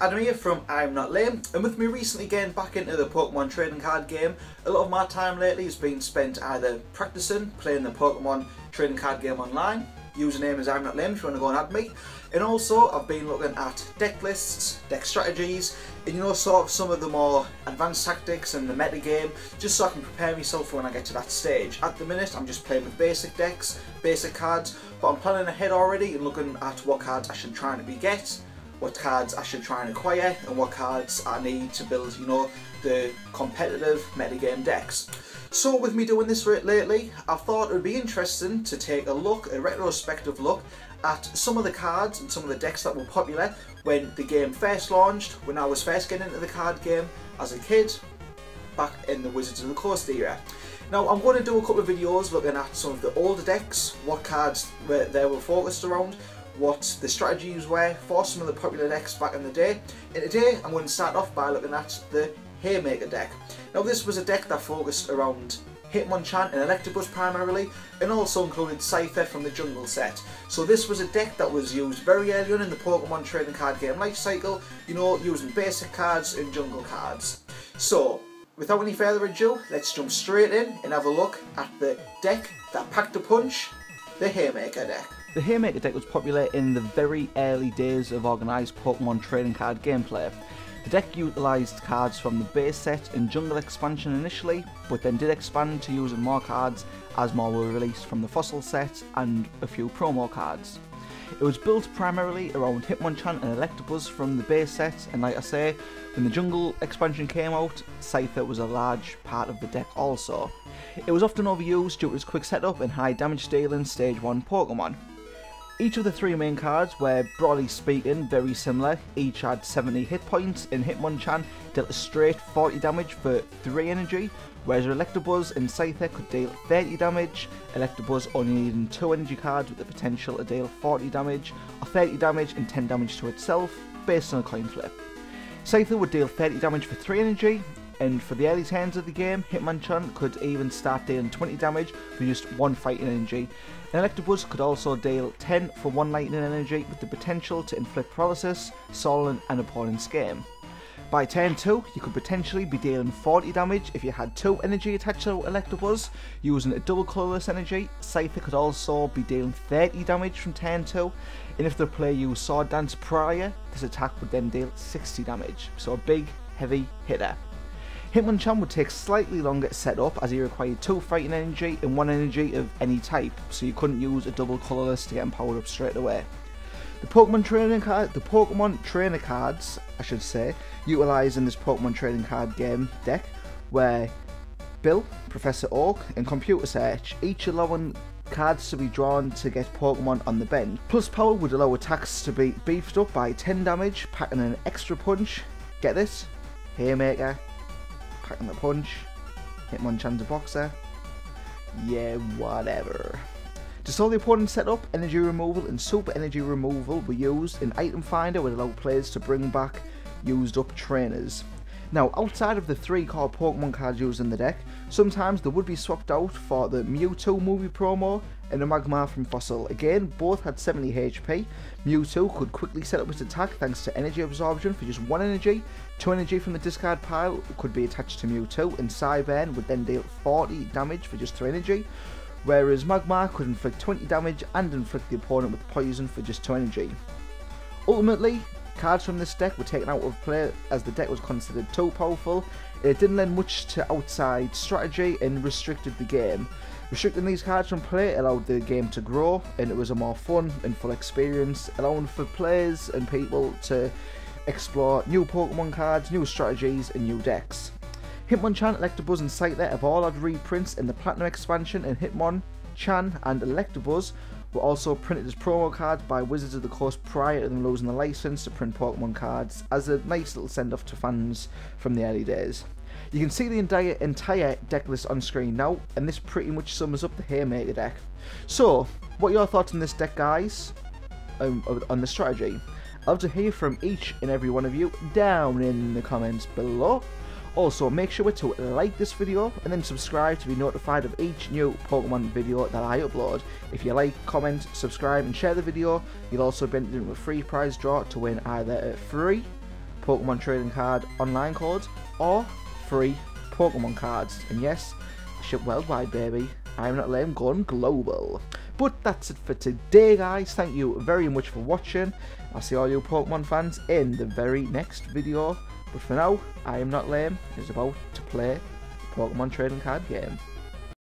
Adam here from I'm Not Lame, and with me recently getting back into the Pokemon trading card game, a lot of my time lately has been spent either practicing, playing the Pokemon trading card game online, username is I'm Not Lame if you want to go and add me, and also I've been looking at deck lists, deck strategies, and sort of some of the more advanced tactics and the meta game, just so I can prepare myself for when I get to that stage. At the minute I'm just playing with basic decks, basic cards, but I'm planning ahead already and looking at what cards I should try and get, what cards I should try and acquire, and what cards I need to build, the competitive metagame decks. So with me doing this lately, I thought it would be interesting to take a retrospective look at some of the cards and some of the decks that were popular when the game first launched, when I was first getting into the card game as a kid, back in the Wizards of the Coast era. Now I'm going to do a couple of videos looking at some of the older decks, what cards they were focused around, what the strategies were for some of the popular decks back in the day. And today I'm going to start off by looking at the Haymaker deck. Now this was a deck that focused around Hitmonchan and Electabuzz primarily, and also included Cypher from the Jungle set. So this was a deck that was used very early on in the Pokemon trading card game life cycle, using basic cards and jungle cards. So without any further ado, let's jump straight in and have a look at the deck that packed a punch, the Haymaker deck. The Haymaker deck was popular in the very early days of organised Pokemon trading card gameplay. The deck utilised cards from the base set and jungle expansion initially, but then did expand to using more cards as more were released from the fossil set and a few promo cards. It was built primarily around Hitmonchan and Electabuzz from the base set, and like I say, when the jungle expansion came out, Cypher was a large part of the deck also. It was often overused due to its quick setup and high damage dealing stage 1 Pokemon. Each of the three main cards were, broadly speaking, very similar. Each had 70 hit points, and Hitmonchan dealt a straight 40 damage for 3 energy, whereas Electabuzz and Cypher could deal 30 damage, Electabuzz only needing 2 energy cards with the potential to deal 40 damage, or 30 damage and 10 damage to itself, based on a coin flip. Cypher would deal 30 damage for 3 energy, and for the early turns of the game, Hitmonchan could even start dealing 20 damage for just 1 fighting energy. And Electabuzz could also deal 10 for 1 lightning energy with the potential to inflict paralysis, stalling an opponent's game. By turn 2, you could potentially be dealing 40 damage if you had 2 energy attached to Electabuzz. Using a double colourless energy, Cypher could also be dealing 30 damage from turn 2, and if the player used Sword Dance prior, this attack would then deal 60 damage, so a big, heavy hitter. Hitmonchan would take slightly longer to set up as he required 2 fighting energy and 1 energy of any type, so you couldn't use a double colourless to get him powered up straight away. The Pokemon trainer cards, utilised in this Pokemon trading card game deck were Bill, Professor Oak and Computer Search, each allowing cards to be drawn to get Pokemon on the bench. Plus power would allow attacks to be beefed up by 10 damage, packing an extra punch. Get this? Haymaker, packing the punch, Hitmonchan's a boxer, yeah, whatever. To solve the opponent's setup, energy removal and super energy removal were used, and Item Finder would allow players to bring back used up trainers. Now, outside of the 3 core Pokemon cards used in the deck, sometimes they would be swapped out for the Mewtwo movie promo and a Magmar from Fossil. Again, both had 70 HP. Mewtwo could quickly set up its attack thanks to energy absorption for just 1 energy. 2 energy from the discard pile could be attached to Mewtwo, and Cyburn would then deal 40 damage for just 3 energy. Whereas Magmar could inflict 20 damage and inflict the opponent with poison for just 2 energy. Ultimately, cards from this deck were taken out of play as the deck was considered too powerful. It didn't lend much to outside strategy and restricted the game. Restricting these cards from play allowed the game to grow, and it was a more fun and full experience, allowing for players and people to explore new Pokemon cards, new strategies and new decks. Hitmonchan, Electabuzz and Cypher have all had reprints in the Platinum expansion, and Hitmonchan and Electabuzz were also printed as promo cards by Wizards of the Coast prior to them losing the license to print Pokemon cards, as a nice little send off to fans from the early days. You can see the entire deck list on screen now, and this pretty much sums up the Haymaker deck. So, what are your thoughts on this deck, guys? On the strategy? I'd love to hear from each and every one of you down in the comments below. Also, make sure to like this video and then subscribe to be notified of each new Pokemon video that I upload. If you like, comment, subscribe and share the video, you'll also be entered in a free prize draw to win either a free Pokemon trading card online codes or free Pokemon cards. And yes, I ship worldwide, baby. I'm not lame, going global. But that's it for today, guys. Thank you very much for watching. I'll see all you Pokemon fans in the very next video. But for now, I am not lame is about to play Pokemon trading card game.